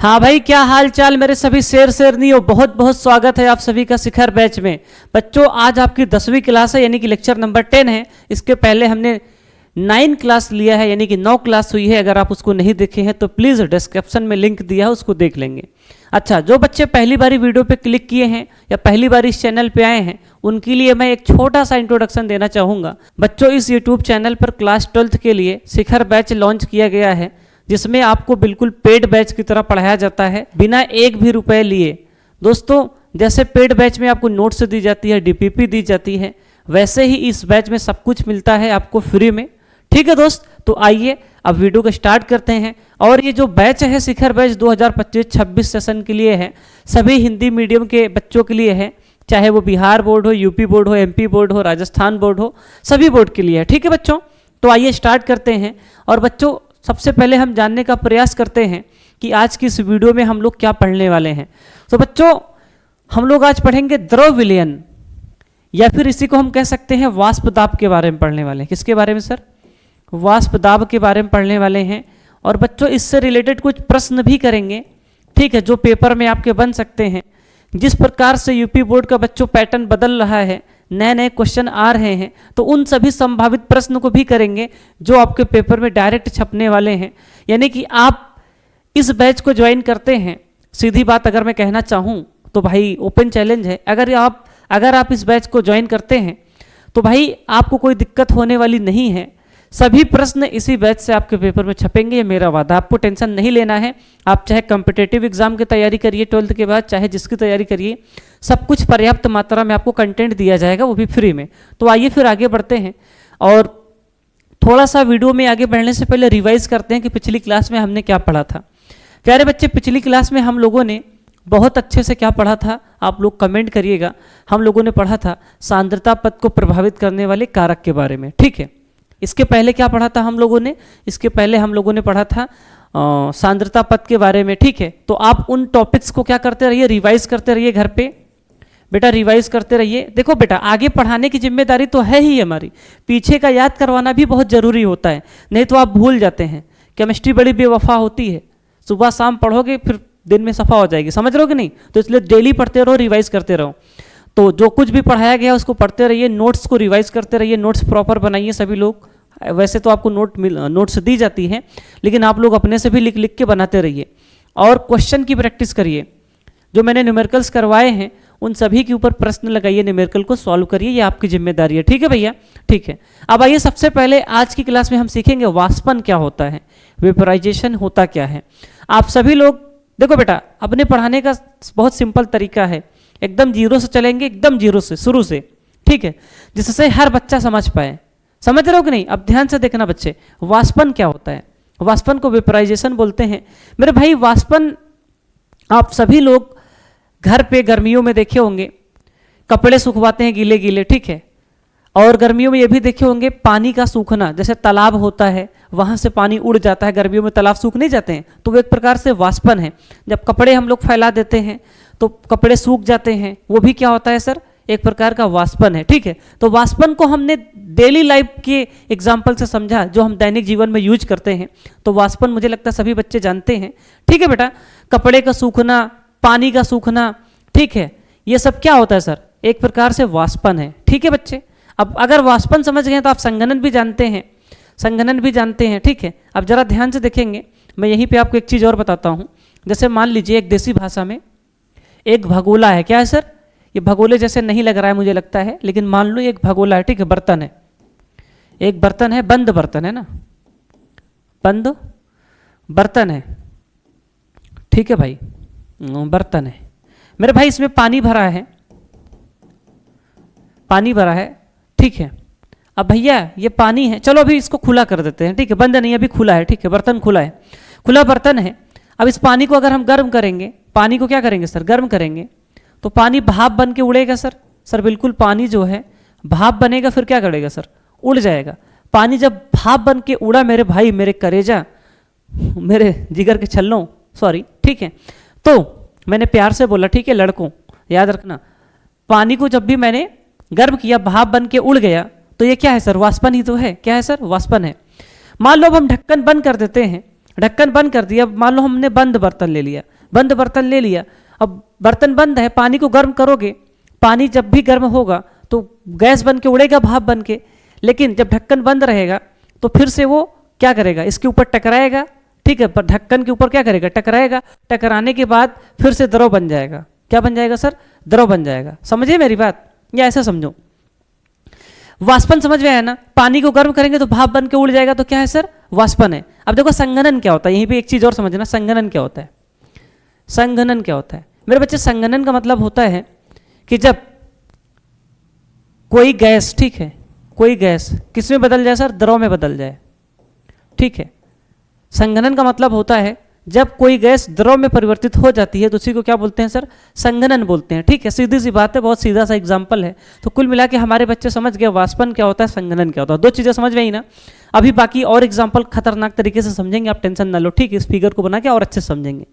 हाँ भाई, क्या हाल चाल मेरे सभी शेरनियों। बहुत बहुत स्वागत है आप सभी का शिखर बैच में। बच्चों, आज आपकी 10वीं क्लास है, यानी कि लेक्चर नंबर 10 है। इसके पहले हमने 9 क्लास लिया है, यानी कि 9 क्लास हुई है। अगर आप उसको नहीं देखे हैं तो प्लीज़ डिस्क्रिप्शन में लिंक दिया है, उसको देख लेंगे। अच्छा, जो बच्चे पहली बारी वीडियो पे क्लिक किए हैं या पहली बार इस चैनल पे आए हैं, उनके लिए मैं एक छोटा सा इंट्रोडक्शन देना चाहूँगा। बच्चों, इस यूट्यूब चैनल पर क्लास 12th के लिए शिखर बैच लॉन्च किया गया है, जिसमें आपको बिल्कुल पेड बैच की तरह पढ़ाया जाता है, बिना एक भी रुपए लिए। दोस्तों, जैसे पेड बैच में आपको नोट्स दी जाती है, डीपीपी दी जाती है, वैसे ही इस बैच में सब कुछ मिलता है आपको फ्री में। ठीक है दोस्त, तो आइए अब वीडियो को स्टार्ट करते हैं। और ये जो बैच है शिखर बैच 2025-26 सेशन के लिए है, सभी हिंदी मीडियम के बच्चों के लिए है, चाहे वो बिहार बोर्ड हो, यूपी बोर्ड हो, एमपी बोर्ड हो, राजस्थान बोर्ड हो, सभी बोर्ड के लिए है। ठीक है बच्चों, तो आइए स्टार्ट करते हैं। और बच्चों, सबसे पहले हम जानने का प्रयास करते हैं कि आज की इस वीडियो में हम लोग क्या पढ़ने वाले हैं। तो बच्चों, हम लोग आज पढ़ेंगे द्रव विलयन, या फिर इसी को हम कह सकते हैं वाष्प दाब के बारे में पढ़ने वाले हैं। किसके बारे में सर? वाष्प दाब के बारे में पढ़ने वाले हैं। और बच्चों, इससे रिलेटेड कुछ प्रश्न भी करेंगे, ठीक है, जो पेपर में आपके बन सकते हैं। जिस प्रकार से यूपी बोर्ड का बच्चों पैटर्न बदल रहा है, नए नए क्वेश्चन आ रहे हैं, तो उन सभी संभावित प्रश्न को भी करेंगे जो आपके पेपर में डायरेक्ट छपने वाले हैं। यानी कि आप इस बैच को ज्वाइन करते हैं, सीधी बात अगर मैं कहना चाहूँ तो भाई ओपन चैलेंज है। अगर आप इस बैच को ज्वाइन करते हैं तो भाई आपको कोई दिक्कत होने वाली नहीं है। सभी प्रश्न इसी बैच से आपके पेपर में छपेंगे, ये मेरा वादा। आपको टेंशन नहीं लेना है। आप चाहे कॉम्पिटिटिव एग्जाम की तैयारी करिए 12th के बाद, चाहे जिसकी तैयारी करिए, सब कुछ पर्याप्त मात्रा में आपको कंटेंट दिया जाएगा, वो भी फ्री में। तो आइए फिर आगे बढ़ते हैं और थोड़ा सा वीडियो में आगे बढ़ने से पहले रिवाइज करते हैं कि पिछली क्लास में हमने क्या पढ़ा था। प्यारे बच्चे, पिछली क्लास में हम लोगों ने बहुत अच्छे से क्या पढ़ा था, आप लोग कमेंट करिएगा। हम लोगों ने पढ़ा था सांद्रता पद को प्रभावित करने वाले कारक के बारे में। ठीक है, इसके पहले क्या पढ़ा था हम लोगों ने? इसके पहले हम लोगों ने पढ़ा था सांद्रता पद के बारे में। ठीक है, तो आप उन टॉपिक्स को क्या करते रहिए, रिवाइज करते रहिए घर पे। बेटा रिवाइज करते रहिए। देखो बेटा, आगे पढ़ाने की जिम्मेदारी तो है ही हमारी, पीछे का याद करवाना भी बहुत ज़रूरी होता है, नहीं तो आप भूल जाते हैं। केमिस्ट्री बड़ी बेवफा होती है, सुबह शाम पढ़ोगे फिर दिन में सफ़ा हो जाएगी, समझ रहे हो कि नहीं? तो इसलिए डेली पढ़ते रहो, रिवाइज करते रहो। तो जो कुछ भी पढ़ाया गया उसको पढ़ते रहिए, नोट्स को रिवाइज करते रहिए, नोट्स प्रॉपर बनाइए सभी लोग। वैसे तो आपको नोट्स दी जाती है, लेकिन आप लोग अपने से भी लिख लिख के बनाते रहिए। और क्वेश्चन की प्रैक्टिस करिए। जो मैंने न्यूमेरिकल्स करवाए हैं उन सभी के ऊपर प्रश्न लगाइए, न्यूमेरिकल को सॉल्व करिए, ये आपकी जिम्मेदारी है। ठीक है भैया, ठीक है। अब आइए, सबसे पहले आज की क्लास में हम सीखेंगे वाष्पन क्या होता है, वेपराइजेशन होता क्या है। आप सभी लोग देखो बेटा, अपने पढ़ाने का बहुत सिंपल तरीका है, एकदम जीरो से चलेंगे, एकदम जीरो से शुरू से। ठीक है, जिससे हर बच्चा समझ पाए। समझ रहे हो कि नहीं? अब ध्यान से देखना बच्चे, वाष्पन क्या होता है। वाष्पन को वेपराइजेशन बोलते हैं। मेरे भाई, वाष्पन आप सभी लोग घर पे गर्मियों में देखे होंगे, कपड़े सुखवाते हैं गीले गीले, ठीक है। और गर्मियों में ये भी देखे होंगे पानी का सूखना, जैसे तालाब होता है वहाँ से पानी उड़ जाता है, गर्मियों में तालाब सूख नहीं जाते हैं, तो वो एक प्रकार से वाष्पन है। जब कपड़े हम लोग फैला देते हैं तो कपड़े सूख जाते हैं, वो भी क्या होता है सर? एक प्रकार का वाष्पन है। ठीक है, तो वाष्पन को हमने डेली लाइफ के एग्जाम्पल से समझा, जो हम दैनिक जीवन में यूज करते हैं। तो वाष्पन मुझे लगता है सभी बच्चे जानते हैं। ठीक है बेटा, कपड़े का सूखना, पानी का सूखना, ठीक है, ये सब क्या होता है सर? एक प्रकार से वाष्पन है। ठीक है बच्चे, अब अगर वाष्पन समझ गए तो आप संघनन भी जानते हैं, संघनन भी जानते हैं। ठीक है, अब जरा ध्यान से देखेंगे, मैं यहीं पे आपको एक चीज़ और बताता हूँ। जैसे मान लीजिए एक देसी भाषा में एक भगोला है। क्या है सर? ये भगोले जैसे नहीं लग रहा है मुझे लगता है, लेकिन मान लो एक भगोला है, ठीक है, बर्तन है, एक बर्तन है, बंद बर्तन है ना, बंद बर्तन है। ठीक है भाई, बर्तन है मेरे भाई, इसमें पानी भरा है, पानी भरा है। ठीक है, अब भैया ये पानी है, चलो अभी इसको खुला कर देते हैं। ठीक है, बंद नहीं, अभी खुला है। ठीक है, बर्तन खुला है, खुला बर्तन है। अब इस पानी को अगर हम गर्म करेंगे, पानी को क्या करेंगे सर? गर्म करेंगे, तो पानी भाप बन के उड़ेगा सर। सर बिल्कुल, पानी जो है भाप बनेगा, फिर क्या करेगा सर? उड़ जाएगा। पानी जब भाप बन के उड़ा मेरे भाई, मेरे करेजा, मेरे जिगर के छल्लों, सॉरी, ठीक है, तो मैंने प्यार से बोला, ठीक है लड़कों, याद रखना, पानी को जब भी मैंने गर्म किया, भाप बन के उड़ गया, तो ये क्या है सर? वाष्पन ही तो है। क्या है सर? वाष्पन है। मान लो अब हम ढक्कन बंद कर देते हैं, ढक्कन बंद कर दिया। मान लो हमने बंद बर्तन ले लिया, बंद बर्तन ले लिया, अब बर्तन बंद है, पानी को गर्म करोगे, पानी जब भी गर्म होगा तो गैस बन के उड़ेगा, भाप बन के। लेकिन जब ढक्कन बंद रहेगा तो फिर से वो क्या करेगा, इसके ऊपर टकराएगा, ठीक है, पर ढक्कन के ऊपर क्या करेगा, टकराएगा। टकराने के बाद फिर से द्रव बन जाएगा। क्या बन जाएगा सर, द्रव बन जाएगा। समझिए मेरी बात, या ऐसा समझो, वाष्पन समझ में आया ना, पानी को गर्म करेंगे तो भाप बन के उड़ जाएगा, तो क्या है सर, वाष्पन है। अब देखो संघनन क्या होता है, यहीं पे एक चीज और समझना, संघनन क्या होता है। संघनन क्या होता है मेरे बच्चे, संघनन का मतलब होता है कि जब कोई गैस, ठीक है, कोई गैस किस में बदल जाए सर, द्रव में बदल जाए, ठीक है। संघनन का मतलब होता है जब कोई गैस द्रव में परिवर्तित हो जाती है तो उसी को क्या बोलते हैं सर, संघनन बोलते हैं, ठीक है। सीधी सी बात है, बहुत सीधा सा एग्जांपल है। तो कुल मिला के हमारे बच्चे समझ गए वाष्पन क्या होता है, संघनन क्या होता है। दो चीज़ें समझ में आई ना। अभी बाकी और एग्जाम्पल खतरनाक तरीके से समझेंगे, आप टेंशन ना लो, ठीक है। इस फिगर को बना के और अच्छे से समझेंगे।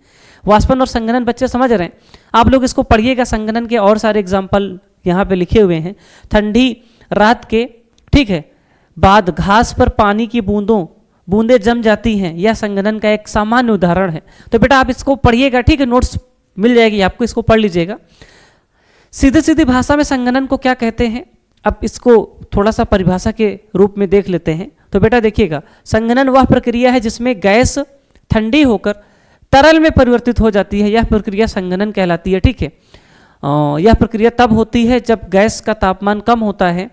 वाष्पन और संघनन बच्चे समझ रहे हैं, आप लोग इसको पढ़िएगा। संघनन के और सारे एग्जाम्पल यहाँ पे लिखे हुए हैं। ठंडी रात के, ठीक है, बाद घास पर पानी की बूंदें जम जाती हैं, यह संघनन का एक सामान्य उदाहरण है। तो बेटा आप इसको पढ़िएगा, ठीक है, नोट्स मिल जाएगी आपको, इसको पढ़ लीजिएगा। सीधी सीधी भाषा में संघनन को क्या कहते हैं, अब इसको थोड़ा सा परिभाषा के रूप में देख लेते हैं। तो बेटा देखिएगा, संघनन वह प्रक्रिया है जिसमें गैस ठंडी होकर तरल में परिवर्तित हो जाती है, यह प्रक्रिया संघनन कहलाती है, ठीक है। यह प्रक्रिया तब होती है जब गैस का तापमान कम होता है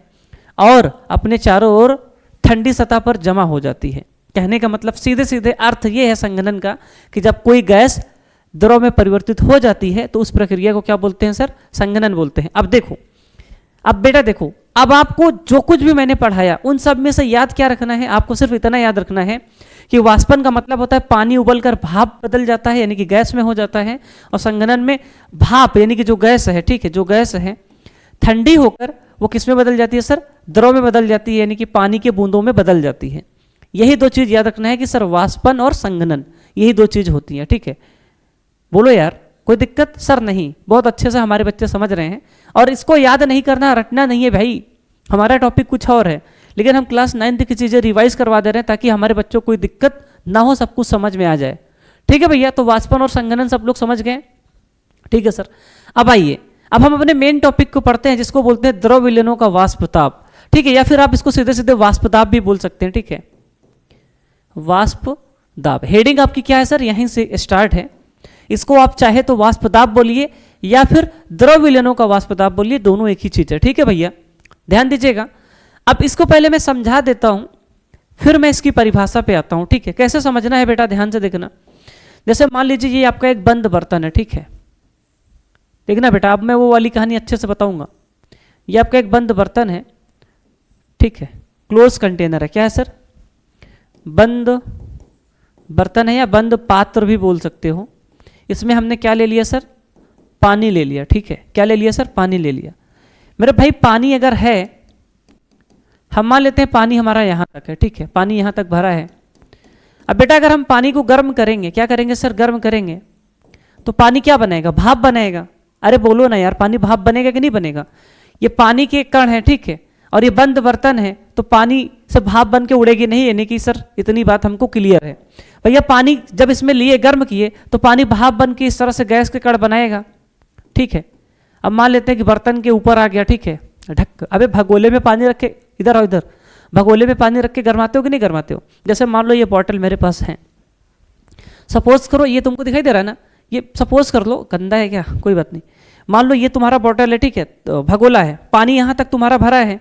और अपने चारों ओर ठंडी सतह पर जमा हो जाती है। कहने का मतलब सीधे सीधे अर्थ ये है संघनन का कि जब कोई गैस द्रव में परिवर्तित हो जाती है तो उस प्रक्रिया को क्या बोलते हैं सर, संघनन बोलते हैं। अब देखो, अब बेटा देखो, अब आपको जो कुछ भी मैंने पढ़ाया उन सब में से याद क्या रखना है, आपको सिर्फ इतना याद रखना है कि वाष्पन का मतलब होता है पानी उबलकर भाप बदल जाता है, यानी कि गैस में हो जाता है। और संघनन में भाप यानी कि जो गैस है, ठीक है, जो गैस है ठंडी होकर वो किस में बदल जाती है सर, द्रव में बदल जाती है, यानी कि पानी के बूंदों में बदल जाती है। यही दो चीज याद रखना है कि सर वाष्पन और संघनन, यही दो चीज होती है, ठीक है। बोलो यार, कोई दिक्कत सर? नहीं, बहुत अच्छे से हमारे बच्चे समझ रहे हैं। और इसको याद नहीं करना, रटना नहीं है भाई, हमारा टॉपिक कुछ और है, लेकिन हम क्लास 9th की चीज़ें रिवाइज करवा दे रहे हैं ताकि हमारे बच्चों को कोई दिक्कत ना हो, सब कुछ समझ में आ जाए, ठीक है भैया। तो वाष्पन और संघनन सब लोग समझ गए, ठीक है सर। अब आइए, अब हम अपने मेन टॉपिक को पढ़ते हैं जिसको बोलते हैं द्रव विलयनों का वाष्पताप, ठीक है, या फिर आप इसको सीधे सीधे वाष्पदाब भी बोल सकते हैं, ठीक है। वाष्पदाब हेडिंग आपकी क्या है सर, यहीं से स्टार्ट है। इसको आप चाहे तो वाष्पदाब बोलिए या फिर द्रव विलयनों का वाष्पदाब बोलिए, दोनों एक ही चीज है, ठीक है भैया, ध्यान दीजिएगा। अब इसको पहले मैं समझा देता हूं, फिर मैं इसकी परिभाषा पे आता हूं, ठीक है। कैसे समझना है बेटा, ध्यान से देखना। जैसे मान लीजिए ये आपका एक बंद बर्तन है, ठीक है, देखना बेटा, अब मैं वो वाली कहानी अच्छे से बताऊंगा। ये आपका एक बंद बर्तन है, ठीक है, क्लोज कंटेनर है, क्या है सर, बंद बर्तन है या बंद पात्र भी बोल सकते हो। इसमें हमने क्या ले लिया सर, पानी ले लिया, ठीक है, क्या ले लिया सर, पानी ले लिया। मेरे भाई पानी अगर है, हम मान लेते हैं पानी हमारा यहाँ तक है, ठीक है, पानी यहाँ तक भरा है। अब बेटा अगर हम पानी को गर्म करेंगे, क्या करेंगे सर, गर्म करेंगे तो पानी क्या बनाएगा, भाप बनाएगा। अरे बोलो ना यार, पानी भाप बनेगा कि नहीं बनेगा? ये पानी के कण है, ठीक है, और ये बंद बर्तन है तो पानी से भाप बन के उड़ेगी नहीं, यानी कि सर इतनी बात हमको क्लियर है भैया। पानी जब इसमें लिए गर्म किए तो पानी भाप बन के इस तरह से गैस के कण बनाएगा, ठीक है। अब मान लेते हैं कि बर्तन के ऊपर आ गया, ठीक है, ढक, अबे भगोले में पानी रख के, इधर आओ इधर, भगोले में पानी रख के गरमाते हो कि नहीं गरमाते हो? जैसे मान लो ये बॉटल मेरे पास है, सपोज करो ये तुमको दिखाई दे रहा है ना, ये सपोज कर लो, गंदा है क्या, कोई बात नहीं, मान लो ये तुम्हारा बॉटल है, ठीक है, तो भगोला है, पानी यहाँ तक तुम्हारा भरा है,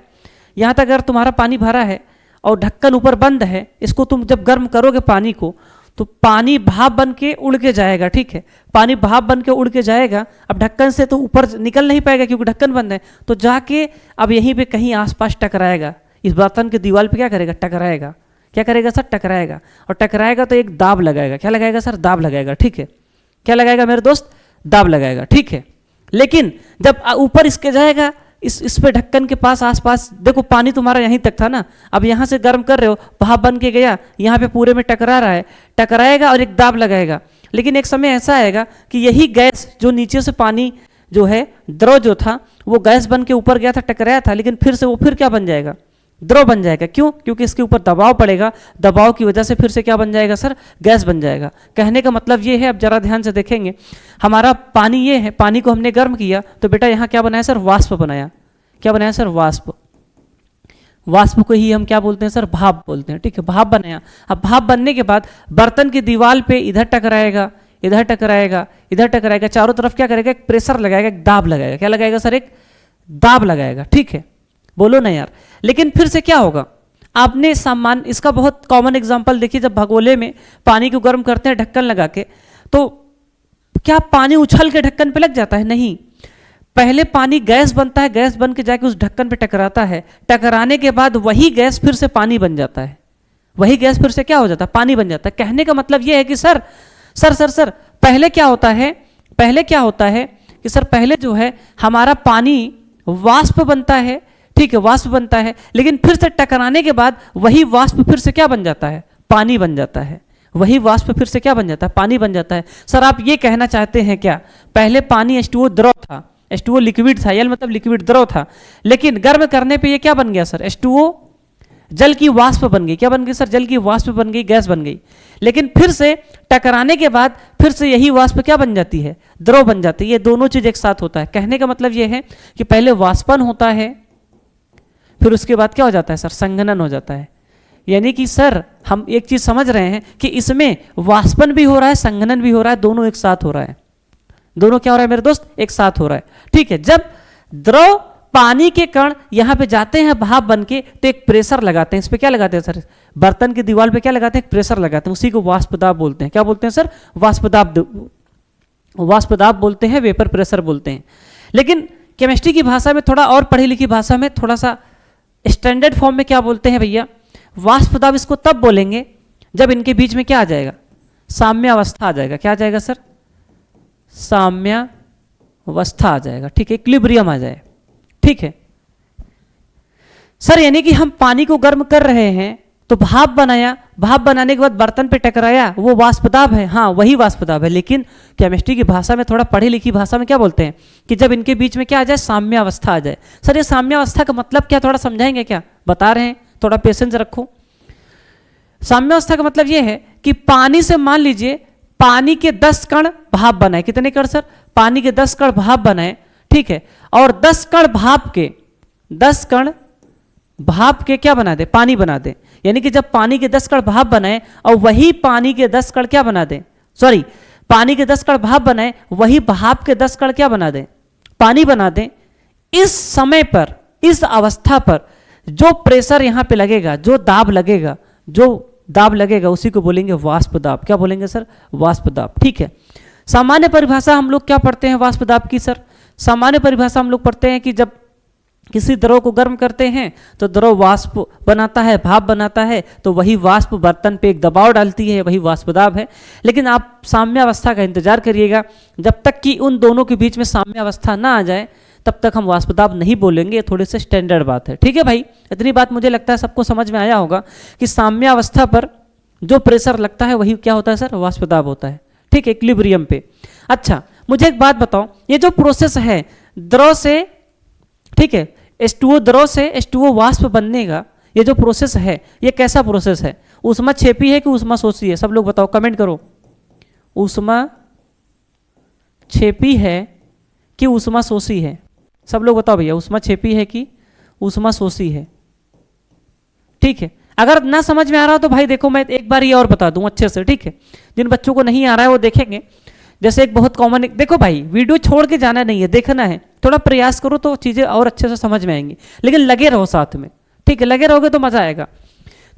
यहाँ तक अगर तुम्हारा पानी भरा है और ढक्कन ऊपर बंद है, इसको तुम जब गर्म करोगे पानी को तो पानी भाप बन के उड़ के जाएगा, ठीक है, पानी भाप बन के उड़ के जाएगा। अब ढक्कन से तो ऊपर निकल नहीं पाएगा क्योंकि ढक्कन बंद है, तो जाके अब यहीं पे कहीं आसपास टकराएगा, इस बर्तन के दीवार पे क्या करेगा, टकराएगा। क्या करेगा सर, टकराएगा, और टकराएगा तो एक दाब लगाएगा। क्या लगाएगा सर, दाब लगाएगा, ठीक है, क्या लगाएगा मेरे दोस्त, दाब लगाएगा, ठीक है। लेकिन जब ऊपर इसके जाएगा, इस पे ढक्कन के पास आसपास देखो पानी तुम्हारा यहीं तक था ना, अब यहाँ से गर्म कर रहे हो, भाप बन के गया, यहाँ पे पूरे में टकरा रहा है, टकराएगा और एक दाब लगाएगा। लेकिन एक समय ऐसा आएगा कि यही गैस जो नीचे से पानी जो है, द्रव जो था वो गैस बन के ऊपर गया था, टकराया था, लेकिन फिर से वो फिर क्या बन जाएगा, द्रव बन जाएगा। क्यों? क्योंकि इसके ऊपर दबाव पड़ेगा, दबाव की वजह से फिर से क्या बन जाएगा सर? गैस बन जाएगा। कहने का मतलब ये है, अब जरा ध्यान से देखेंगे, हमारा पानी ये है, पानी को हमने गर्म किया तो बेटा यहाँ क्या बनाया सर? वाष्प बनाया। क्या बनाया सर? वाष्प। वाष्प को ही हम क्या बोलते हैं सर? भाप बोलते हैं। ठीक है, भाप बनाया। अब भाप बनने के बाद बर्तन की दीवार पे इधर टकराएगा, इधर टकराएगा, इधर टकराएगा, चारों तरफ क्या करेगा? एक प्रेशर लगाएगा, एक दाब लगाएगा। क्या लगाएगा सर? एक दाब लगाएगा। ठीक है, बोलो ना यार। लेकिन फिर से क्या होगा? आपने सामान, इसका बहुत कॉमन एग्जांपल देखिए, जब भगोले में पानी को गर्म करते हैं ढक्कन लगा के, तो क्या पानी उछल के ढक्कन पे लग जाता है? नहीं, पहले पानी गैस बनता है, गैस बन के जाके उस ढक्कन पे टकराता है, टकराने के बाद वही गैस फिर से पानी बन जाता है, वही गैस फिर से क्या हो जाता है? पानी बन जाता है। कहने का मतलब ये है कि सर पहले क्या होता है? पहले क्या होता है कि सर पहले जो है हमारा पानी वाष्प बनता है। ठीक है, वाष्प बनता है, लेकिन फिर से टकराने के बाद वही वाष्प फिर से क्या बन जाता है? पानी बन जाता है। वही वाष्प फिर से क्या बन जाता है? पानी बन जाता है। सर आप ये कहना चाहते हैं क्या, पहले पानी H2O द्रव था, H2O लिक्विड था, L मतलब लिक्विड द्रव था, लेकिन गर्म करने पे ये क्या बन गया सर? H2O जल की वाष्प बन गई। क्या बन गई सर? जल की वाष्प बन गई, गैस बन गई। लेकिन फिर से टकराने के बाद फिर से यही वाष्प क्या बन जाती है? द्रव बन जाती है। ये दोनों चीज एक साथ होता है। कहने का मतलब ये है कि पहले वाष्पन होता है, फिर उसके बाद क्या हो जाता है सर? संघनन हो जाता है। यानी कि सर हम एक चीज समझ रहे हैं कि इसमें वाष्पन भी हो रहा है, संघनन भी हो रहा है, दोनों एक साथ हो रहा है। दोनों क्या हो रहा है मेरे दोस्त? एक साथ हो रहा है। ठीक है, जब द्रव पानी के कण यहां पे जाते हैं भाप बन के, तो एक प्रेशर लगाते हैं। इस पे क्या लगाते हैं सर? बर्तन की दीवार पे क्या लगाते हैं? प्रेशर लगाते हैं। उसी को वाष्पदाब बोलते हैं। क्या बोलते हैं सर? वाष्पदाब। वाष्पदाब बोलते हैं, वेपर प्रेशर बोलते हैं। लेकिन केमिस्ट्री की भाषा में, थोड़ा और पढ़ी लिखी भाषा में, थोड़ा सा स्टैंडर्ड फॉर्म में क्या बोलते हैं भैया? वाष्पदाब इसको तब बोलेंगे जब इनके बीच में क्या आ जाएगा? साम्य अवस्था आ जाएगा। क्या आ जाएगा सर? साम्य अवस्था आ जाएगा। ठीक है, इक्विलिब्रियम आ जाए। ठीक है सर, यानी कि हम पानी को गर्म कर रहे हैं तो भाप बनाया, भाप बनाने के बाद बर्तन पे टकराया, वो वाष्पदाब है। हाँ, वही वाष्पदाब है। लेकिन केमिस्ट्री की भाषा में, थोड़ा पढ़ी लिखी भाषा में क्या बोलते हैं कि जब इनके बीच में क्या आ जाए? साम्य अवस्था आ जाए। सर ये साम्य अवस्था का मतलब क्या, थोड़ा समझाएंगे क्या? बता रहे हैं, थोड़ा पेशेंस रखो। साम्य अवस्था का मतलब ये है कि पानी से, मान लीजिए पानी के 10 कण भाप बनाए। कितने कण सर? पानी के 10 कण भाप बनाए। ठीक है, और 10 कण भाप के, 10 कण भाप के क्या बना दे? पानी बना दे। यानी कि जब पानी के 10 कण भाप बनाए और वही पानी के 10 कण क्या बना दे? सॉरी, पानी के 10 कण भाप बनाए, वही भाप के 10 कण क्या बना दे? पानी बना दे। इस समय पर, इस अवस्था पर जो प्रेशर यहां पे लगेगा, जो दाब लगेगा, जो दाब लगेगा, उसी को बोलेंगे वाष्प दाब। क्या बोलेंगे सर? वाष्प दाब। ठीक है, सामान्य परिभाषा हम लोग क्या पढ़ते हैं वाष्प दाब की सर? सामान्य परिभाषा हम लोग पढ़ते हैं कि जब किसी द्रव को गर्म करते हैं तो द्रव वाष्प बनाता है, भाप बनाता है, तो वही वाष्प बर्तन पे एक दबाव डालती है, वही वाष्पदाब है। लेकिन आप साम्य अवस्था का इंतजार करिएगा, जब तक कि उन दोनों के बीच में साम्य अवस्था ना आ जाए तब तक हम वाष्पदाब नहीं बोलेंगे। ये थोड़ी सी स्टैंडर्ड बात है। ठीक है भाई, इतनी बात मुझे लगता है सबको समझ में आया होगा कि साम्य अवस्था पर जो प्रेशर लगता है वही क्या होता है सर? वाष्पदाब होता है। ठीक है, इक्विलिब्रियम पे। अच्छा, मुझे एक बात बताओ, ये जो प्रोसेस है द्रव से, ठीक है, H2O द्रव से H2O वाष्प बनने का ये जो प्रोसेस है, ये कैसा प्रोसेस है? ऊष्मा छेपी है कि ऊष्मा शोषी है? सब लोग बताओ, कमेंट करो। ऊष्मा छेपी है कि ऊष्मा शोषी है? सब लोग बताओ भैया, ऊष्मा छेपी है कि ऊष्मा शोषी है? ठीक है, अगर ना समझ में आ रहा हो तो भाई देखो, मैं एक बार ये और बता दूं अच्छे से। ठीक है, जिन बच्चों को नहीं आ रहा है वो देखेंगे। जैसे एक बहुत कॉमन, देखो भाई वीडियो छोड़ के जाना नहीं है, देखना है, थोड़ा प्रयास करो तो चीज़ें और अच्छे से समझ में आएंगी, लेकिन लगे रहो साथ में। ठीक है, लगे रहोगे तो मज़ा आएगा।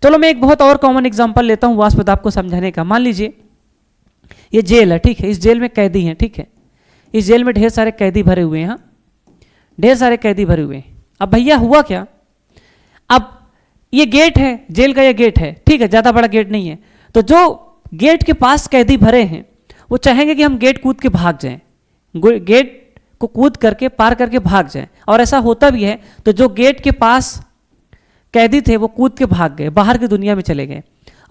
चलो मैं एक बहुत और कॉमन एग्जांपल लेता हूँ वाष्पदाब को समझाने का। मान लीजिए ये जेल है। ठीक है, इस जेल में कैदी हैं। ठीक है, इस जेल में ढेर सारे कैदी भरे हुए हैं। ढेर सारे कैदी भरे हुए हैं। अब भैया हुआ क्या, अब ये गेट है, जेल का ये गेट है। ठीक है, ज़्यादा बड़ा गेट नहीं है, तो जो गेट के पास कैदी भरे हैं वो चाहेंगे कि हम गेट कूद के भाग जाएं, गेट को कूद करके पार करके भाग जाएं। और ऐसा होता भी है, तो जो गेट के पास कैदी थे वो कूद के भाग गए, बाहर की दुनिया में चले गए।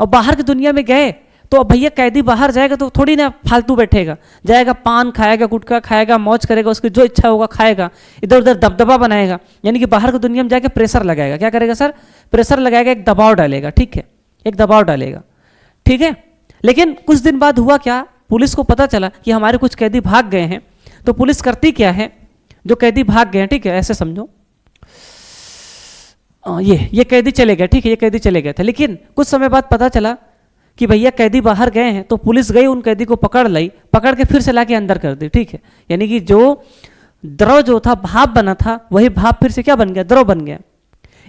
और बाहर की दुनिया में गए तो अब भैया कैदी बाहर जाएगा तो थोड़ी ना फालतू बैठेगा, जाएगा पान खाएगा, गुटखा खाएगा, मौज करेगा, उसकी जो इच्छा होगा खाएगा, इधर उधर दबदबा बनाएगा, यानी कि बाहर की दुनिया में जाके प्रेशर लगाएगा। क्या करेगा सर? प्रेशर लगाएगा, एक दबाव डालेगा, ठीक है, एक दबाव डालेगा, ठीक है। लेकिन कुछ दिन बाद हुआ क्या, पुलिस को पता चला कि हमारे कुछ कैदी भाग गए हैं। तो पुलिस करती क्या है, जो कैदी भाग गए हैं, ठीक है, ऐसे समझो, ये कैदी चले गए, ठीक है, ये कैदी चले गए थे। लेकिन कुछ समय बाद पता चला कि भैया कैदी बाहर गए हैं, तो पुलिस गई उन कैदी को पकड़ लाई, पकड़ के फिर से लाके अंदर कर दी, ठीक है। यानी कि जो द्रव जो था, भाप बना था, वही भाप फिर से क्या बन गया, द्रव बन गया।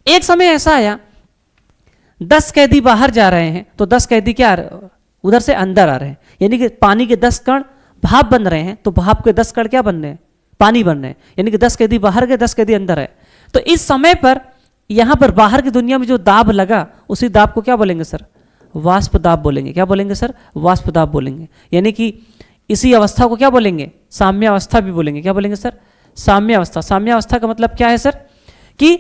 एक समय ऐसा आया 10 कैदी बाहर जा रहे हैं, तो 10 कैदी क्या उधर से अंदर आ रहे हैं, यानी कि पानी के 10 कण भाप बन रहे हैं, तो भाप के 10 कण क्या बन रहे हैं, पानी बन रहे हैं, यानी कि 10 कैदी बाहर गए, 10 कैदी अंदर है। तो इस समय पर यहां पर बाहर की दुनिया में जो दाब लगा, उसी दाब को क्या बोलेंगे सर, वाष्प दाब बोलेंगे। क्या बोलेंगे सर? वाष्प दाब बोलेंगे। यानी कि इसी अवस्था को क्या बोलेंगे, साम्य अवस्था भी बोलेंगे। क्या बोलेंगे सर? साम्य अवस्था। साम्य अवस्था का मतलब क्या है सर, कि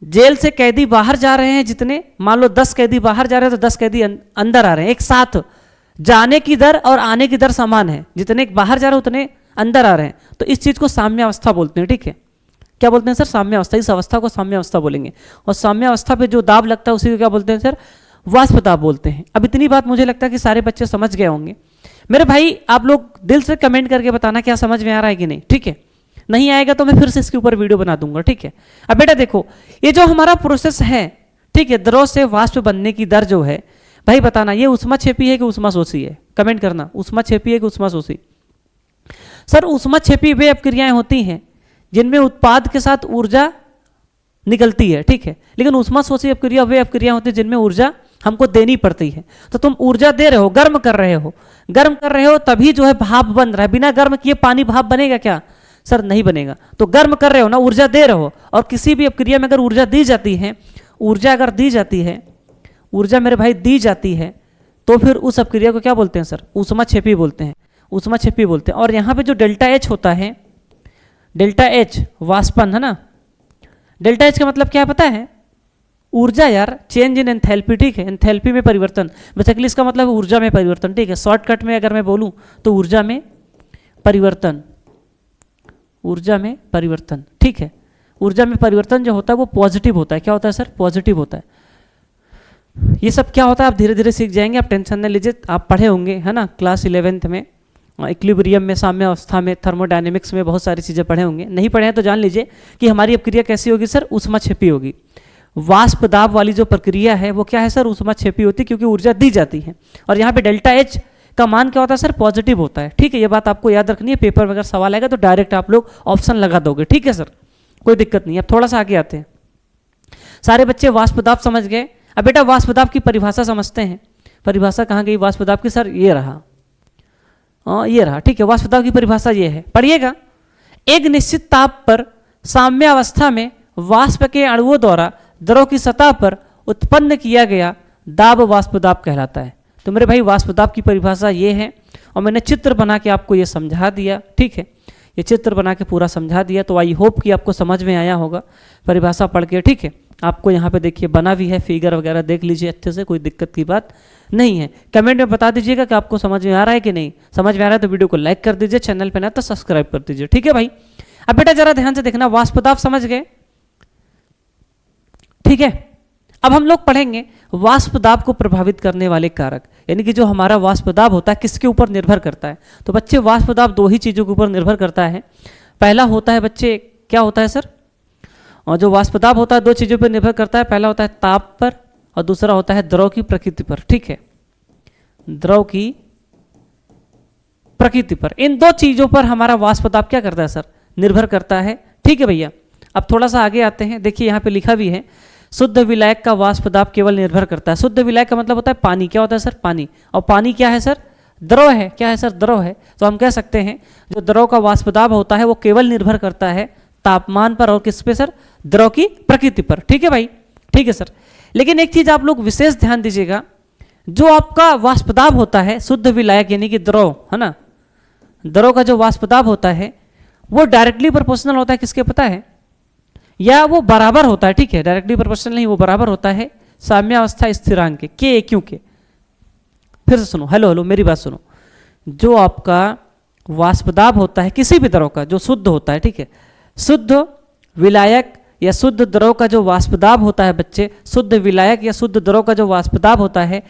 जेल से कैदी बाहर जा रहे हैं, जितने मान लो 10 कैदी बाहर जा रहे हैं तो 10 कैदी अंदर आ रहे हैं, एक साथ जाने की दर और आने की दर समान है, जितने बाहर जा रहे हैं उतने अंदर आ रहे हैं, तो इस चीज को साम्य अवस्था बोलते हैं, ठीक है। क्या बोलते हैं सर? साम्य अवस्था। इस अवस्था को साम्य अवस्था बोलेंगे। और साम्य अवस्था पे जो दाब लगता है उसी को क्या बोलते हैं सर? वाष्प दाब बोलते हैं। अब इतनी बात मुझे लगता है कि सारे बच्चे समझ गए होंगे। मेरे भाई आप लोग दिल से कमेंट करके बताना क्या समझ में आ रहा है कि नहीं, ठीक है। नहीं आएगा तो मैं फिर से इसके ऊपर वीडियो बना दूंगा, ठीक है। अब बेटा देखो, ये जो हमारा प्रोसेस है, ठीक है, द्रव से वाष्प बनने की दर जो है, भाई बताना ये ऊष्माक्षेपी है कि ऊष्माशोषी है, कमेंट करना, ऊष्माक्षेपी है कि ऊष्माशोषी। सर ऊष्माक्षेपी वे अपक्रियाएं होती हैं जिनमें उत्पाद के साथ ऊर्जा निकलती है, ठीक है, लेकिन ऊष्माशोषी अपक्रिया वे अपक्रिया होती है जिनमें ऊर्जा हमको देनी पड़ती है। तो तुम ऊर्जा दे रहे हो, गर्म कर रहे हो, गर्म कर रहे हो तभी जो है भाप बन रहा है। बिना गर्म किए पानी भाप बनेगा क्या सर? नहीं बनेगा। तो गर्म कर रहे हो ना, ऊर्जा दे रहे हो। और किसी भी अपक्रिया में अगर ऊर्जा दी जाती है, ऊर्जा अगर दी जाती है, ऊर्जा मेरे भाई दी जाती है, तो फिर उस अपक्रिया को क्या बोलते हैं सर? ऊष्माक्षेपी बोलते हैं, ऊष्माक्षेपी बोलते हैं। और यहाँ पे जो डेल्टा एच होता है, डेल्टा एच वाष्पन है ना, डेल्टा एच का मतलब क्या है पता है? ऊर्जा यार, चेंज इन एंथैल्पी, ठीक है, एंथैल्पी में परिवर्तन। बेसिकली इसका मतलब ऊर्जा में परिवर्तन, ठीक है। शॉर्टकट में अगर मैं बोलूं तो ऊर्जा में परिवर्तन, ऊर्जा में परिवर्तन, ठीक है। ऊर्जा में परिवर्तन जो होता है वो पॉजिटिव होता है। क्या होता है सर? पॉजिटिव होता है। ये सब क्या होता है आप धीरे धीरे सीख जाएंगे, आप टेंशन नहीं लीजिए। आप पढ़े होंगे है ना क्लास 11th में, इक्विलिब्रियम में, साम्य अवस्था में, थर्मोडायनेमिक्स में बहुत सारी चीज़ें पढ़े होंगे। नहीं पढ़े हैं तो जान लीजिए कि हमारी अपक्रिया कैसी होगी सर? ऊष्माक्षेपी होगी। वाष्प दाब वाली जो प्रक्रिया है वो क्या है सर? ऊष्माक्षेपी होती है, क्योंकि ऊर्जा दी जाती है। और यहाँ पे डेल्टा एच का मान क्या होता है सर? पॉजिटिव होता है, ठीक है। ये बात आपको याद रखनी है, पेपर में अगर सवाल आएगा तो डायरेक्ट आप लोग ऑप्शन लगा दोगे, ठीक है सर, कोई दिक्कत नहीं। अब थोड़ा सा आगे आते हैं। सारे बच्चे वाष्प दाब समझ गए। अब बेटा वाष्प दाब की परिभाषा समझते हैं। परिभाषा कहाँ गई वाष्प दाब की सर? ये रहा, ये रहा, ठीक है। वाष्प दाब की परिभाषा ये है, पढ़िएगा। एक निश्चित ताप पर साम्य अवस्था में वाष्प के अणुओं द्वारा द्रव की सतह पर उत्पन्न किया गया दाब वाष्प दाब कहलाता है। तो मेरे भाई वाष्प दाब की परिभाषा ये है, और मैंने चित्र बना के आपको ये समझा दिया, ठीक है। ये चित्र बना के पूरा समझा दिया, तो आई होप कि आपको समझ में आया होगा परिभाषा पढ़ के, ठीक है। आपको यहाँ पे देखिए बना भी है, फिगर वगैरह देख लीजिए अच्छे से, कोई दिक्कत की बात नहीं है। कमेंट में बता दीजिएगा कि आपको समझ में आ रहा है कि नहीं। समझ में आ रहा है तो वीडियो को लाइक कर दीजिए, चैनल पे ना तो सब्सक्राइब कर दीजिए, ठीक है भाई। अब बेटा जरा ध्यान से देखना, वाष्प दाब समझ गए, ठीक है। अब हम लोग पढ़ेंगे वाष्प दाब को प्रभावित करने वाले कारक, यानी कि जो हमारा वाष्प दाब होता है किसके ऊपर निर्भर करता है। तो बच्चे वाष्प दाब दो ही चीज़ों के ऊपर निर्भर करता है। पहला होता है बच्चे, क्या होता है सर? और जो वाष्प दाब होता है दो चीज़ों पर निर्भर करता है। पहला होता है ताप पर और दूसरा होता है द्रव की प्रकृति पर, ठीक है, द्रव की प्रकृति पर। इन दो चीज़ों पर हमारा वाष्प दाब क्या करता है सर? निर्भर करता है, ठीक है भैया। अब थोड़ा सा आगे आते हैं, देखिए यहाँ पे लिखा भी है, शुद्ध विलायक का वाष्प दाब केवल निर्भर करता है। शुद्ध विलायक का मतलब होता है पानी। क्या होता है सर? पानी। और पानी क्या है सर? द्रव है। क्या है सर? द्रव है। तो हम कह सकते हैं जो द्रव का वाष्प दाब होता है वो केवल निर्भर करता है तापमान पर और किस पे सर? द्रव की प्रकृति पर, ठीक है भाई, ठीक है सर। लेकिन एक चीज आप लोग विशेष ध्यान दीजिएगा, जो आपका वाष्प दाब होता है शुद्ध विलायक यानी कि द्रव है ना, द्रव का जो वाष्प दाब होता है वो डायरेक्टली प्रोपोर्शनल होता है किसके पता है? या वो बराबर होता है, ठीक है, डायरेक्टली प्रोपोर्शनल नहीं, वो बराबर होता है साम्यावस्था स्थिरांक के, क्यों के, फिर से सुनो, हेलो हेलो मेरी बात सुनो। जो आपका वाष्प दाब होता है किसी भी द्रव का जो शुद्ध होता है, ठीक है, शुद्ध विलायक या शुद्ध द्रव का जो वाष्प दाब होता है बच्चे, शुद्ध विलायक या शुद्ध द्रव का जो वाष्प दाब होता है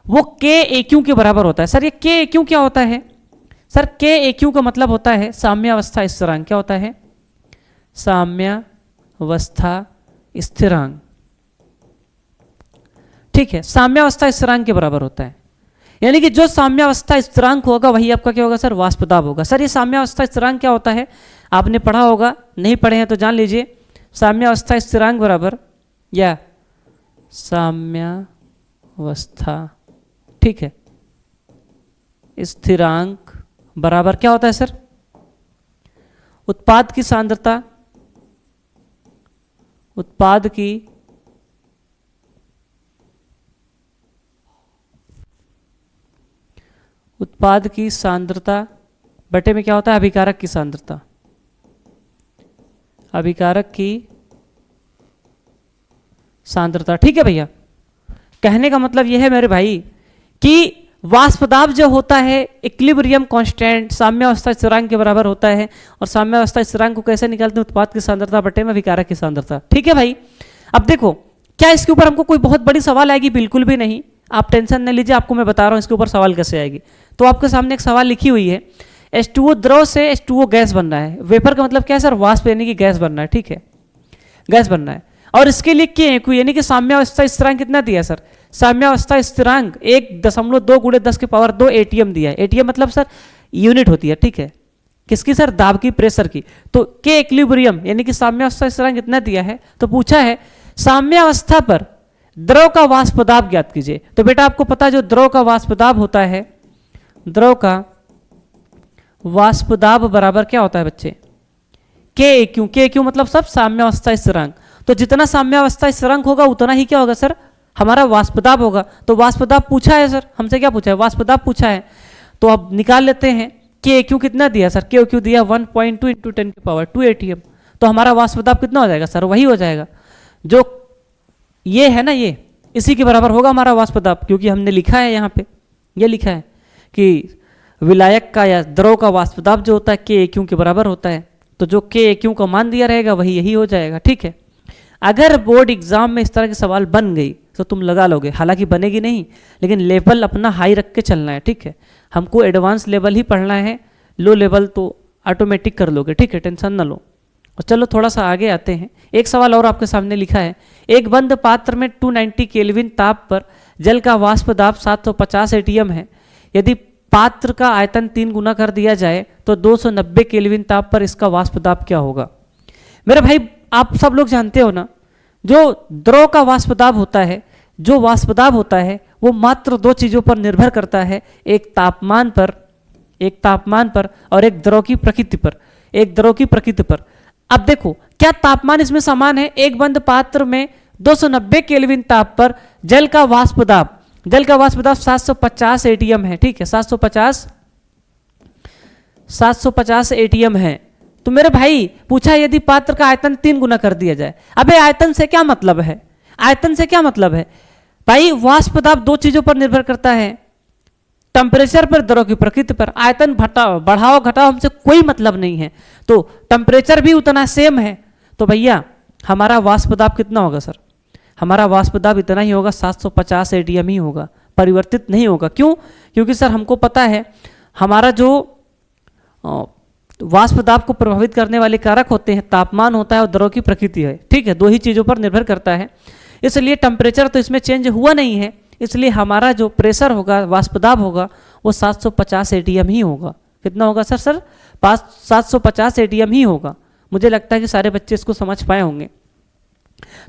वो KAQ के बराबर होता है। सर ये KAQ क्या होता है? सर KAQ का मतलब होता है साम्यावस्था स्थिरांक। क्या होता है? साम्यावस्था स्थिरांक, ठीक है, साम्यावस्था स्थिरांक के बराबर होता है। यानी कि जो साम्यावस्था स्थिरांक होगा वही आपका क्या होगा सर? वाष्प दाब होगा। सर ये साम्यावस्था स्थिरांक क्या होता है? आपने पढ़ा होगा, नहीं पढ़े हैं तो जान लीजिए। साम्यावस्था स्थिरांक बराबर या साम्यावस्था, ठीक है, स्थिरांक बराबर क्या होता है सर? उत्पाद की सांद्रता, उत्पाद की सांद्रता बटे में क्या होता है? अभिकारक की सांद्रता। अभिकारक की सांद्रता, ठीक है भैया। कहने का मतलब यह है मेरे भाई कि वाष्प दाब जो होता है इक्विलिब्रियम कांस्टेंट साम्यावस्था स्थिरांक के बराबर होता है। और साम्यावस्था स्थिरांक को कैसे निकालते हैं? उत्पाद की सांद्रता बटे में अभिकारक की सांद्रता, ठीक है भाई। अब देखो, क्या इसके ऊपर हमको कोई बहुत बड़ी सवाल आएगी? बिल्कुल भी नहीं, आप टेंशन नहीं लीजिए, आपको मैं बता रहा हूं इसके ऊपर सवाल कैसे आएगी। तो आपके सामने एक सवाल लिखी हुई है, H2O द्रव से H2O गैस बन रहा है। वेपर का मतलब क्या है सर? वाष्प, यानी कि गैस बन रहा है, ठीक है, गैस बन रहा है। और इसके लिए KAQ यानी कि साम्यावस्था स्थिरांक कितना दिया सर? साम्यावस्था स्थिरांक 1.2 × 10⁻² ATM दिया है। ATM मतलब सर यूनिट होती है, ठीक है, किसकी सर? दाब की, प्रेशर की। तो K इक्विलिब्रियम यानी कि साम्यावस्था स्थिरांक कितना दिया है? तो पूछा है साम्यावस्था पर द्रव का वाष्प दाब ज्ञात कीजिए। तो बेटा आपको पता है जो द्रव का वाष्प दाब होता है, द्रव का वाष्प दाब बराबर क्या होता है बच्चे? KAQ। KAQ मतलब सब साम्यावस्था स्थिरांक। तो जितना साम्यावस्था स्थिरांक होगा उतना ही क्या होगा सर? हमारा वाष्प दाब होगा। तो वाष्प दाब पूछा है सर, हमसे क्या पूछा है? वाष्प दाब पूछा है। तो अब निकाल लेते हैं। KAQ कितना दिया सर? KAQ दिया 1.2 × 10⁻² ATM। तो हमारा वाष्प दाब कितना हो जाएगा सर? वही हो जाएगा जो ये है ना, ये इसी के बराबर होगा हमारा वाष्प दाब, क्योंकि हमने लिखा है यहाँ पे, ये लिखा है कि विलायक का या द्रव का वाष्प दाब जो होता है KAQ के बराबर होता है। तो जो KAQ का मान दिया रहेगा वही यही हो जाएगा, ठीक है। अगर बोर्ड एग्जाम में इस तरह के सवाल बन गई तो तुम लगा लोगे, हालांकि बनेगी नहीं, लेकिन लेवल अपना हाई रख के चलना है, ठीक है। हमको एडवांस लेवल ही पढ़ना है, लो लेवल तो ऑटोमेटिक कर लोगे, ठीक है, टेंशन ना लो। और चलो थोड़ा सा आगे आते हैं। एक सवाल और आपके सामने लिखा है, एक बंद पात्र में 290 केल्विन ताप पर जल का वाष्प दाब 750 ATM है। यदि पात्र का आयतन 3 गुना कर दिया जाए तो 290 केल्विन ताप पर इसका वाष्प दाब क्या होगा? मेरे भाई आप सब लोग जानते हो ना, जो द्रव का वाष्प दाब होता है, जो वाष्प दाब होता है वो मात्र 2 चीज़ों पर निर्भर करता है, एक तापमान पर और एक द्रव की प्रकृति पर। अब देखो क्या तापमान इसमें समान है? एक बंद पात्र में 290 केल्विन ताप पर जल का वाष्प दाब 750 ATM है, ठीक है, 750 ATM है। तो मेरे भाई पूछा यदि पात्र का आयतन 3 गुना कर दिया जाए। अबे आयतन से क्या मतलब है? आयतन से क्या मतलब है भाई? वाष्प दाब 2 चीजों पर निर्भर करता है, टेम्परेचर पर, द्रव की प्रकृति पर। आयतन बढ़ाओ घटाओ हमसे कोई मतलब नहीं है, तो टेम्परेचर भी उतना सेम है। तो भैया हमारा वाष्प दाब कितना होगा सर? हमारा वाष्प दाब इतना ही होगा, 750 ATM ही होगा, परिवर्तित नहीं होगा। क्यों? क्योंकि सर हमको पता है हमारा जो वाष्प दाब को प्रभावित करने वाले कारक होते हैं, तापमान होता है और द्रव की प्रकृति है, ठीक है, 2 ही चीज़ों पर निर्भर करता है। इसलिए टेम्परेचर तो इसमें चेंज हुआ नहीं है, इसलिए हमारा जो प्रेशर होगा, वाष्प दाब होगा, वो 750 ATM ही होगा। कितना होगा सर? 750 ATM ही होगा। मुझे लगता है कि सारे बच्चे इसको समझ पाए होंगे।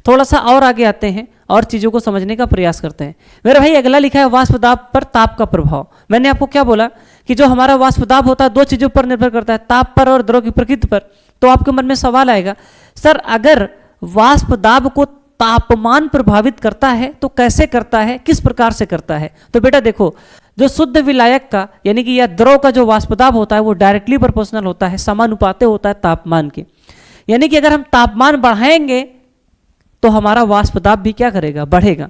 थोड़ा सा और आगे आते हैं और चीज़ों को समझने का प्रयास करते हैं। मेरे भाई अगला लिखा है वाष्प दाब पर ताप का प्रभाव। मैंने आपको क्या बोला कि जो हमारा वाष्प दाब होता है 2 चीज़ों पर निर्भर करता है, ताप पर और द्रव की प्रकृति पर। तो आपके मन में सवाल आएगा, सर अगर वाष्प दाब को तापमान प्रभावित करता है तो कैसे करता है, किस प्रकार से करता है? तो बेटा देखो, जो शुद्ध विलायक का यानी कि या द्रव का जो वाष्प दाब होता है वो डायरेक्टली प्रोपोर्शनल होता है, समानुपाती होता है तापमान के। यानी कि अगर हम तापमान बढ़ाएंगे तो हमारा वाष्प दाब भी क्या करेगा? बढ़ेगा।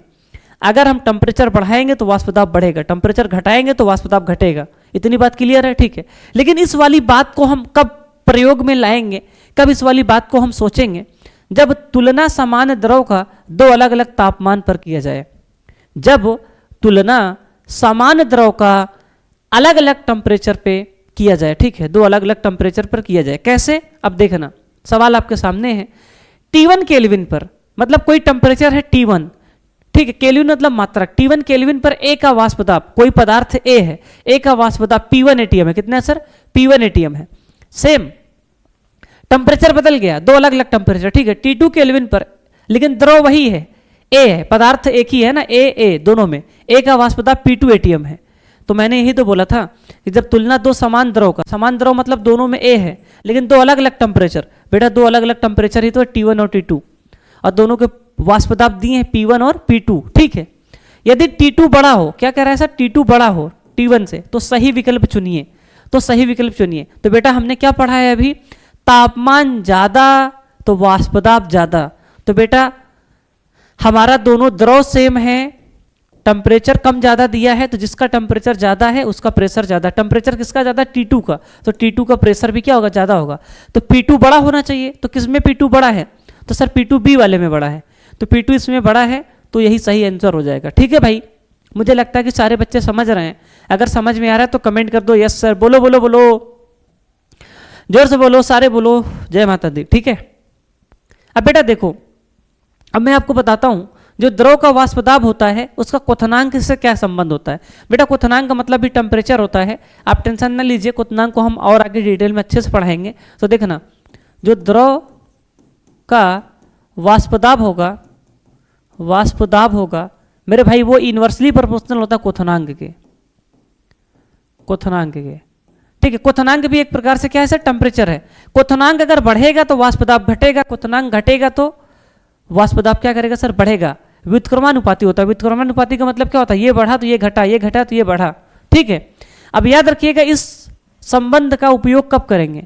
अगर हम टेम्परेचर बढ़ाएंगे तो वाष्प दाब बढ़ेगा, टेम्परेचर घटाएंगे तो वाष्प दाब घटेगा। इतनी बात क्लियर है, ठीक है। लेकिन इस वाली बात को हम कब प्रयोग में लाएंगे, कब इस वाली बात को हम सोचेंगे, जब तुलना समान द्रव का दो अलग अलग तापमान पर किया जाए। जब तुलना समान द्रव का अलग अलग टेम्परेचर पे किया जाए, ठीक है, दो अलग अलग टेम्परेचर पर किया जाए। कैसे, अब देखना, सवाल आपके सामने है। T1 केल्विन पर, मतलब कोई टेम्परेचर है T1, ठीक है, केल्विन मतलब मात्रक, T1 केल्विन पर A का वाष्प दाब, कोई पदार्थ A है, A का वाष्प दाब P1 एटीएम है। कितना है सर? P1 एटीएम है। सेम टेम्परेचर बदल गया, दो अलग अलग टेम्परेचर, ठीक है, T2 केल्विन पर, लेकिन द्रव वही है, A है, पदार्थ एक ही है ना, A दोनों में, A का वाष्प दाब P2 एटीएम है। तो मैंने यही तो बोला था कि जब तुलना दो समान द्रव का, समान द्रव मतलब दोनों में A है, लेकिन दो अलग अलग टेम्परेचर, बेटा दो अलग अलग टेम्परेचर ही तो T1 और T2, और दोनों के वाष्प दाब दिए हैं P1 और P2, ठीक है। यदि T2 बड़ा हो, क्या कह रहा है सर, T2 बड़ा हो T1 से, तो सही विकल्प चुनिए, तो सही विकल्प चुनिए। तो बेटा हमने क्या पढ़ा है अभी, तापमान ज्यादा तो वाष्प दाब ज्यादा। तो बेटा हमारा दोनों द्रव सेम है, टेम्परेचर कम ज्यादा दिया है, तो जिसका टेम्परेचर ज्यादा है उसका प्रेशर ज्यादा। टेम्परेचर किसका ज्यादा, T2 का, तो T2 का प्रेशर भी क्या होगा, ज्यादा होगा। तो P2 बड़ा होना चाहिए, तो किस में P2 बड़ा है, तो सर P2 B वाले में बड़ा है, तो P2 इसमें बड़ा है, तो यही सही आंसर हो जाएगा। ठीक है भाई, मुझे लगता है कि सारे बच्चे समझ रहे हैं। अगर समझ में आ रहा है तो कमेंट कर दो, यस सर, बोलो बोलो बोलो, जोर से बोलो, सारे बोलो, जय माता दी। ठीक है, अब बेटा देखो, अब मैं आपको बताता हूं जो द्रव का वाष्प दाब होता है उसका क्वथनांक से क्या संबंध होता है। बेटा क्वथनांक का मतलब भी टेम्परेचर होता है, आप टेंशन ना लीजिए, क्वथनांक को हम और आगे डिटेल में अच्छे से पढ़ाएंगे। तो देखना, जो द्रव का वाष्प दाब होगा, वाष्प दाब होगा मेरे भाई, वो इनवर्सली प्रोपोर्शनल होता है क्वथनांक के, क्वथनांक के, ठीक है। क्वथनांक भी एक प्रकार से क्या है सर, टेम्परेचर है। क्वथनांक अगर बढ़ेगा तो वाष्प दाब घटेगा, क्वथनांक घटेगा तो वाष्प दाब क्या करेगा सर, बढ़ेगा। व्युत्क्रमानुपाती होता है, व्युत्क्रमानुपाती का मतलब क्या होता है, ये बढ़ा तो ये घटा, ये घटा तो ये बढ़ा, ठीक है। अब याद रखिएगा, इस संबंध का उपयोग कब करेंगे,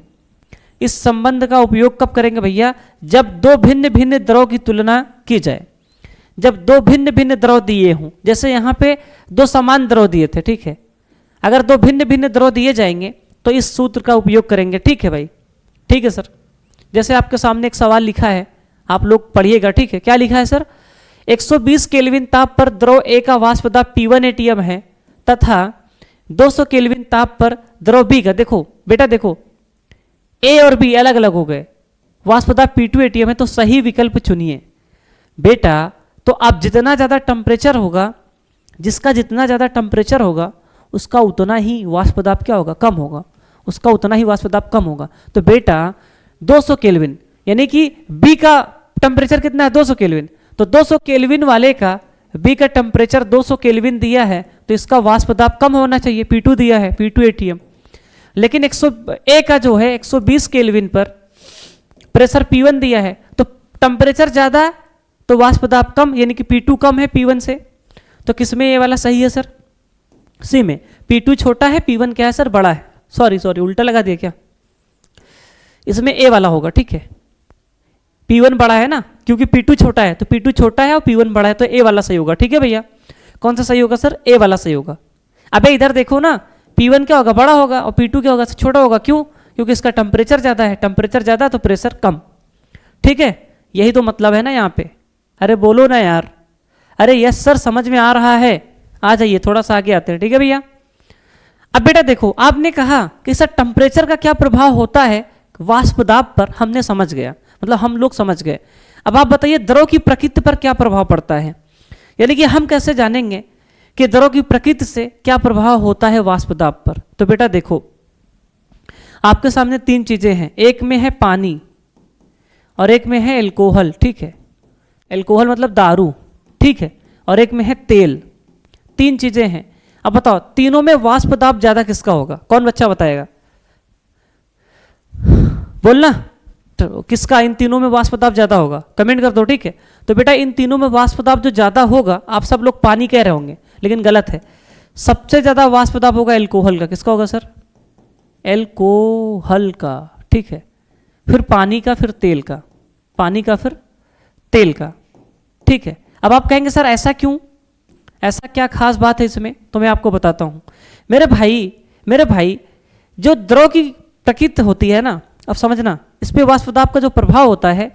इस संबंध का उपयोग कब करेंगे भैया, जब दो भिन्न भिन्न द्रव की तुलना की जाए, जब दो भिन्न भिन्न द्रव दिए हों। जैसे यहाँ पे दो समान द्रव दिए थे, ठीक है, अगर दो भिन्न भिन्न द्रव दिए जाएंगे तो इस सूत्र का उपयोग करेंगे, ठीक है भाई, ठीक है सर। जैसे आपके सामने एक सवाल लिखा है, आप लोग पढ़िएगा, ठीक है। क्या लिखा है सर, 120 केल्विन ताप पर द्रव A का वाष्प दाब P1 एटीएम है तथा 200 केल्विन ताप पर द्रव B का, देखो बेटा देखो, A और B अलग अलग हो गए, वाष्प दाब P2 एटीएम है, तो सही विकल्प चुनिए बेटा। तो अब जितना ज़्यादा टेम्परेचर होगा, जिसका जितना ज़्यादा टेम्परेचर होगा उसका उतना ही वाष्प दाब क्या होगा, कम होगा, उसका उतना ही वाष्प दाब कम होगा। तो बेटा 200 केल्विन, यानी कि B का टेम्परेचर कितना है, 200 केल्विन, तो 200 केल्विन वाले का B का टेम्परेचर 200 केल्विन दिया है, तो इसका वाष्प दाब कम होना चाहिए, P2 दिया है, P2 एटीएम। लेकिन A का जो है 120 केल्विन पर प्रेशर P1 दिया है, तो टेम्परेचर ज़्यादा तो वाष्प दाब कम, यानी कि P2 कम है P1 से। तो किसमें ये वाला सही है सर, सी में। P2 छोटा है, P1 क्या है सर, बड़ा है। सॉरी उल्टा लगा दिया क्या, इसमें A वाला होगा, ठीक है। P1 बड़ा है ना, क्योंकि P2 छोटा है, तो P2 छोटा है और P1 बड़ा है, तो A वाला सही होगा, ठीक है भैया। कौन सा सही होगा सर, A वाला सही होगा। अबे इधर देखो ना, P1 क्या होगा, बड़ा होगा, और P2 क्या होगा, छोटा होगा। क्यों, क्योंकि इसका टेम्परेचर ज़्यादा है, टेम्परेचर ज़्यादा तो प्रेशर कम, ठीक है। यही तो मतलब है ना यहाँ पे। अरे बोलो ना यार, अरे यस सर समझ में आ रहा है, आ जाइए, थोड़ा सा आगे आते हैं, ठीक है भैया। अब बेटा देखो, आपने कहा कि सर टेम्परेचर का क्या प्रभाव होता है वाष्प दाब पर, हमने समझ गया, मतलब हम लोग समझ गए। अब आप बताइए द्रव की प्रकृति पर क्या प्रभाव पड़ता है, यानी कि हम कैसे जानेंगे कि द्रव की प्रकृति से क्या प्रभाव होता है वाष्प दाब पर। तो बेटा देखो, आपके सामने तीन चीजें हैं, एक में है पानी और एक में है एल्कोहल, ठीक है, एल्कोहल मतलब दारू, ठीक है, और एक में है तेल। तीन चीजें हैं। अब बताओ तीनों में वाष्प दाब ज्यादा किसका होगा, कौन बच्चा बताएगा, बोलना तो किसका, इन तीनों में वाष्प दाब ज्यादा होगा, कमेंट कर दो, ठीक है। तो बेटा इन तीनों में वाष्प दाब जो ज्यादा होगा, आप सब लोग पानी कह रहे होंगे, लेकिन गलत है। सबसे ज्यादा वाष्प दाब होगा एल्कोहल का। किसका होगा सर, एल्कोहल का, ठीक है, फिर पानी का, फिर तेल का, पानी का फिर तेल का, ठीक है। अब आप कहेंगे सर ऐसा क्यों, ऐसा क्या खास बात है इसमें, तो मैं आपको बताता हूँ। मेरे भाई जो द्रव की प्रकृति होती है ना, अब समझना, इस पे वाष्प दाब का जो प्रभाव होता है,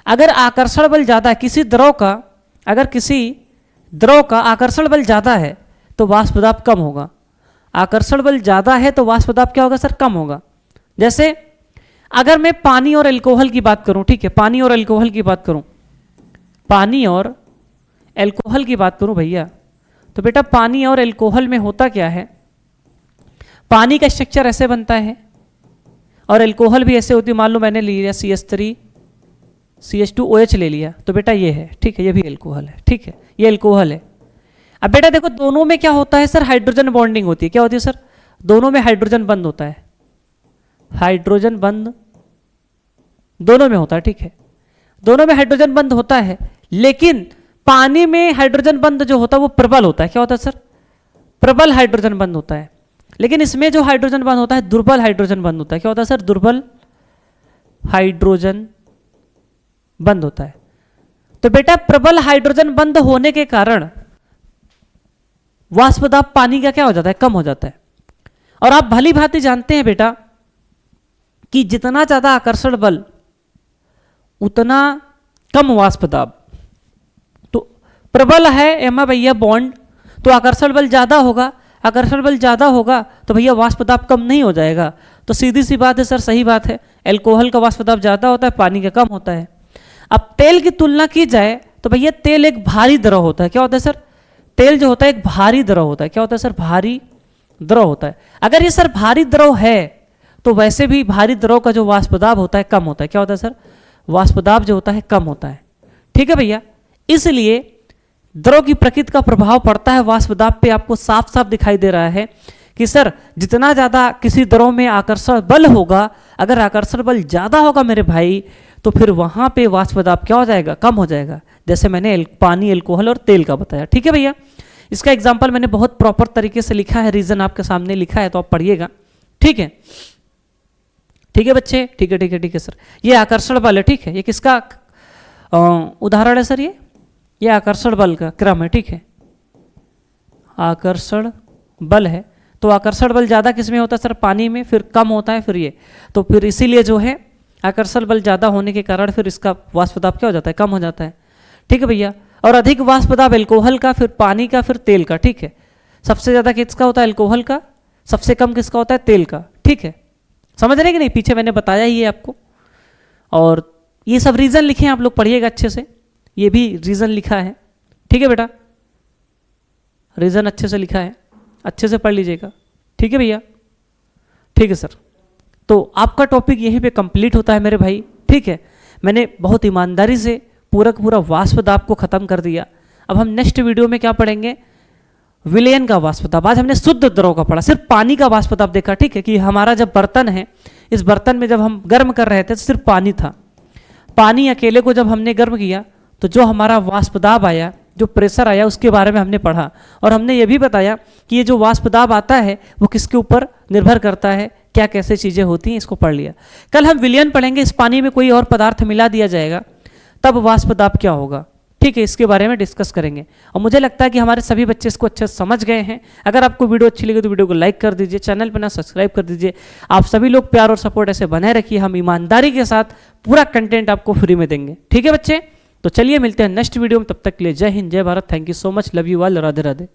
अगर आकर्षण बल ज़्यादा है किसी द्रव का, अगर किसी द्रव का आकर्षण बल ज़्यादा है तो वाष्प दाब कम होगा। आकर्षण बल ज़्यादा है तो वाष्प दाब क्या होगा सर, कम होगा। जैसे अगर मैं पानी और अल्कोहल की बात करूं, ठीक है, पानी और अल्कोहल की बात करूं, पानी और अल्कोहल की बात करूं भैया, तो बेटा पानी और अल्कोहल में होता क्या है, पानी का स्ट्रक्चर ऐसे बनता है और अल्कोहल भी ऐसे होती है। मान लो मैंने ले लिया CH3 CH2OH ले लिया, तो बेटा ये है, ठीक है, ये भी अल्कोहल है, ठीक है, ये अल्कोहल है। अब बेटा देखो दोनों में क्या होता है सर, हाइड्रोजन बॉन्डिंग होती है। क्या होती है सर, दोनों में हाइड्रोजन बंद होता है, हाइड्रोजन बंद दोनों में होता है, ठीक है, दोनों में हाइड्रोजन बंद होता है। लेकिन पानी में हाइड्रोजन बंद जो होता है वो प्रबल होता है। क्या होता है सर, प्रबल हाइड्रोजन बंद होता है। लेकिन इसमें जो हाइड्रोजन बंद होता है दुर्बल हाइड्रोजन बंद होता है। क्या होता है सर, दुर्बल हाइड्रोजन बंद होता है। तो बेटा प्रबल हाइड्रोजन बंद होने के कारण वाष्प दाब पानी का क्या हो जाता है, कम हो जाता है। और आप भली भांति जानते हैं बेटा कि जितना ज्यादा आकर्षण बल उतना कम वाष्प दाब। तो प्रबल है एमा भैया बॉन्ड, तो आकर्षण बल ज्यादा होगा, आकर्षण बल ज्यादा होगा तो भैया वाष्प दाब कम नहीं हो जाएगा। तो सीधी सी बात है सर, सही बात है, अल्कोहल का वाष्प दाब ज्यादा होता है, पानी का कम होता है। अब तेल की तुलना की जाए तो भैया तेल एक भारी द्रव होता है। क्या होता है सर, तेल जो होता है एक भारी द्रव होता है। क्या होता है सर, भारी द्रव होता है। अगर ये सर भारी द्रव है तो वैसे भी भारी द्रव का जो वाष्प दाब होता है कम होता है। क्या होता है सर, वाष्प दाब जो होता है कम होता है, ठीक है भैया। इसलिए द्रव की प्रकृति का प्रभाव पड़ता है वाष्प दाब पे। आपको साफ साफ दिखाई दे रहा है कि सर जितना ज़्यादा किसी द्रव में आकर्षण बल होगा, अगर आकर्षण बल ज़्यादा होगा मेरे भाई, तो फिर वहाँ पे वाष्प दाब क्या हो जाएगा, कम हो जाएगा। जैसे मैंने पानी, अल्कोहल और तेल का बताया, ठीक है भैया। इसका एग्जाम्पल मैंने बहुत प्रॉपर तरीके से लिखा है, रीजन आपके सामने लिखा है, तो आप पढ़िएगा, ठीक है, ठीक है बच्चे, ठीक है ठीक है ठीक है सर। ये आकर्षण बल है, ठीक है, ये किसका उदाहरण है सर, ये आकर्षण बल का क्रम है, ठीक है, आकर्षण बल है। तो आकर्षण बल ज़्यादा किस में होता है सर, पानी में, फिर कम होता है फिर ये, तो फिर इसीलिए जो है आकर्षण बल ज़्यादा होने के कारण फिर इसका वाष्प दाब क्या हो जाता है, कम हो जाता है, ठीक है भैया। और अधिक वाष्प दाब अल्कोहल का, फिर पानी का, फिर तेल का, ठीक है। सबसे ज़्यादा किसका होता है, अल्कोहल का, सबसे कम किसका होता है, तेल का, ठीक है। समझ रहे कि नहीं, पीछे मैंने बताया ही है आपको। और ये सब रीज़न लिखे हैं, आप लोग पढ़िएगा अच्छे से, ये भी रीज़न लिखा है, ठीक है बेटा, रीज़न अच्छे से लिखा है, अच्छे से पढ़ लीजिएगा, ठीक है भैया, ठीक है सर। तो आपका टॉपिक यहीं पे कंप्लीट होता है मेरे भाई, ठीक है। मैंने बहुत ईमानदारी से पूरा का पूरा वाष्प दाब को ख़त्म कर दिया। अब हम नेक्स्ट वीडियो में क्या पढ़ेंगे, विलयन का वाष्प दाब। आज हमने शुद्ध द्रव का पढ़ा, सिर्फ पानी का वाष्प दाब देखा, ठीक है, कि हमारा जब बर्तन है, इस बर्तन में जब हम गर्म कर रहे थे तो सिर्फ पानी था, पानी अकेले को जब हमने गर्म किया तो जो हमारा वाष्प दाब आया, जो प्रेशर आया, उसके बारे में हमने पढ़ा। और हमने ये भी बताया कि ये जो वाष्प दाब आता है वो किसके ऊपर निर्भर करता है, क्या कैसे चीज़ें होती हैं, इसको पढ़ लिया। कल हम विलयन पढ़ेंगे, इस पानी में कोई और पदार्थ मिला दिया जाएगा तब वाष्प दाब क्या होगा, ठीक है, इसके बारे में डिस्कस करेंगे। और मुझे लगता है कि हमारे सभी बच्चे इसको अच्छे से समझ गए हैं। अगर आपको वीडियो अच्छी लगी तो वीडियो को लाइक कर दीजिए, चैनल पर ना सब्सक्राइब कर दीजिए। आप सभी लोग प्यार और सपोर्ट ऐसे बनाए रखिए, हम ईमानदारी के साथ पूरा कंटेंट आपको फ्री में देंगे, ठीक है बच्चे। तो चलिए मिलते हैं नेक्स्ट वीडियो में, तब तक के लिए जय हिंद, जय Bharat, thank you so much, love you all, Radhe Radhe.